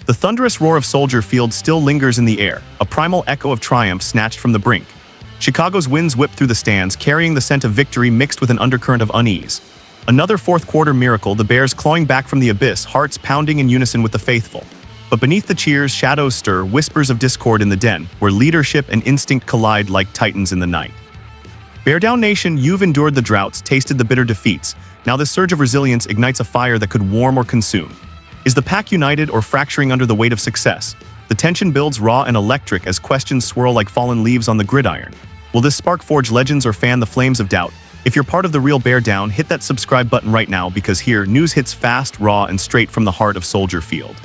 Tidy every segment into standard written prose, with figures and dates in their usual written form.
The thunderous roar of Soldier Field still lingers in the air, a primal echo of triumph snatched from the brink. Chicago's winds whip through the stands, carrying the scent of victory mixed with an undercurrent of unease. Another fourth-quarter miracle, the Bears clawing back from the abyss, hearts pounding in unison with the faithful. But beneath the cheers, shadows stir, whispers of discord in the den, where leadership and instinct collide like titans in the night. Bear Down Nation, you've endured the droughts, tasted the bitter defeats. Now this surge of resilience ignites a fire that could warm or consume. Is the pack united or fracturing under the weight of success? The tension builds raw and electric as questions swirl like fallen leaves on the gridiron. Will this spark forge legends or fan the flames of doubt? If you're part of the real Bear Down, hit that subscribe button right now, because here, news hits fast, raw, and straight from the heart of Soldier Field.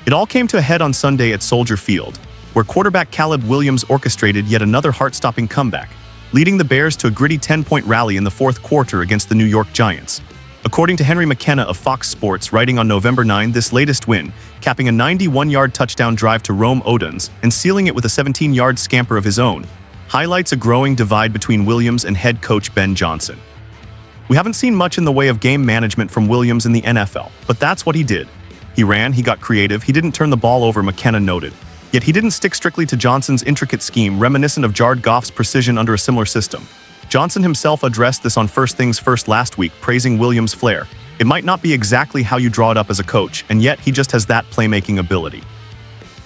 It all came to a head on Sunday at Soldier Field, where quarterback Caleb Williams orchestrated yet another heart-stopping comeback, leading the Bears to a gritty 10-point rally in the fourth quarter against the New York Giants. According to Henry McKenna of Fox Sports, writing on November 9, this latest win, capping a 91-yard touchdown drive to Rome Odunze and sealing it with a 17-yard scamper of his own, highlights a growing divide between Williams and head coach Ben Johnson. We haven't seen much in the way of game management from Williams in the NFL, but that's what he did. He ran, he got creative, he didn't turn the ball over, McKenna noted. Yet he didn't stick strictly to Johnson's intricate scheme, reminiscent of Jared Goff's precision under a similar system. Johnson himself addressed this on First Things First last week, praising Williams' flair. It might not be exactly how you draw it up as a coach, and yet he just has that playmaking ability.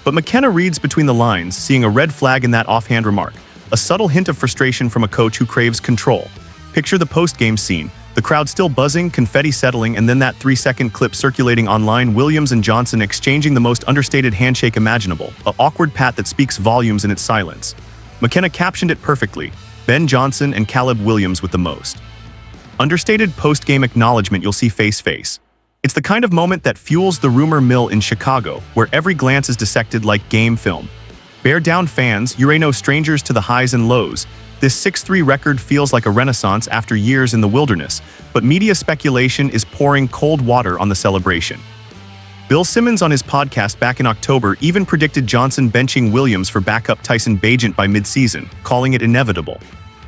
But McKenna reads between the lines, seeing a red flag in that offhand remark, a subtle hint of frustration from a coach who craves control. Picture the post-game scene, the crowd still buzzing, confetti settling, and then that 3-second clip circulating online, Williams and Johnson exchanging the most understated handshake imaginable, an awkward pat that speaks volumes in its silence. McKenna captioned it perfectly: Ben Johnson and Caleb Williams with the most understated post-game acknowledgement you'll see face-face. It's the kind of moment that fuels the rumor mill in Chicago, where every glance is dissected like game film. Bear Down fans, you're no strangers to the highs and lows. This 6-3 record feels like a renaissance after years in the wilderness, but media speculation is pouring cold water on the celebration. Bill Simmons on his podcast back in October even predicted Johnson benching Williams for backup Tyson Bagent by midseason, calling it inevitable.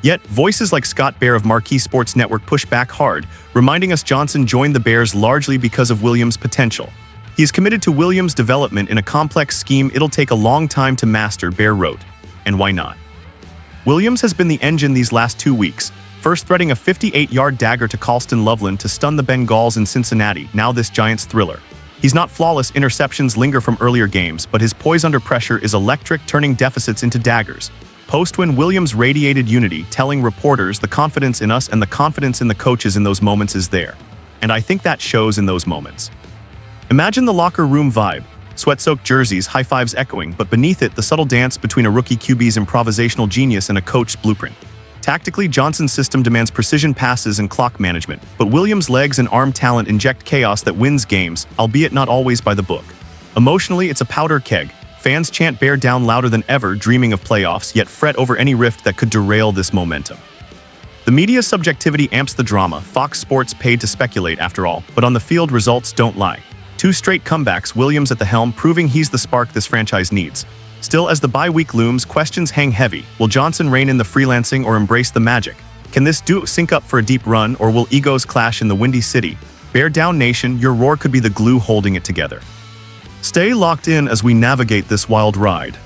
Yet, voices like Scott Bair of Marquee Sports Network push back hard, reminding us Johnson joined the Bears largely because of Williams' potential. He is committed to Williams' development in a complex scheme it'll take a long time to master, Bair wrote. And why not? Williams has been the engine these last 2 weeks, first threading a 58-yard dagger to Colston Loveland to stun the Bengals in Cincinnati, now this Giants thriller. He's not flawless, interceptions linger from earlier games, but his poise under pressure is electric, turning deficits into daggers. Post-win, Williams radiated unity, telling reporters the confidence in us and the confidence in the coaches in those moments is there. And I think that shows in those moments. Imagine the locker room vibe. Sweat-soaked jerseys, high fives echoing, but beneath it, the subtle dance between a rookie QB's improvisational genius and a coach's blueprint. Tactically, Johnson's system demands precision passes and clock management, but Williams' legs and arm talent inject chaos that wins games, albeit not always by the book. Emotionally, it's a powder keg. Fans chant Bear Down louder than ever, dreaming of playoffs, yet fret over any rift that could derail this momentum. The media's subjectivity amps the drama. Fox Sports paid to speculate, after all, but on the field, results don't lie. 2 straight comebacks, Williams at the helm, proving he's the spark this franchise needs. Still, as the bye week looms, questions hang heavy. Will Johnson rein in the freelancing or embrace the magic? Can this duo sync up for a deep run, or will egos clash in the Windy City? Bear Down Nation, your roar could be the glue holding it together. Stay locked in as we navigate this wild ride.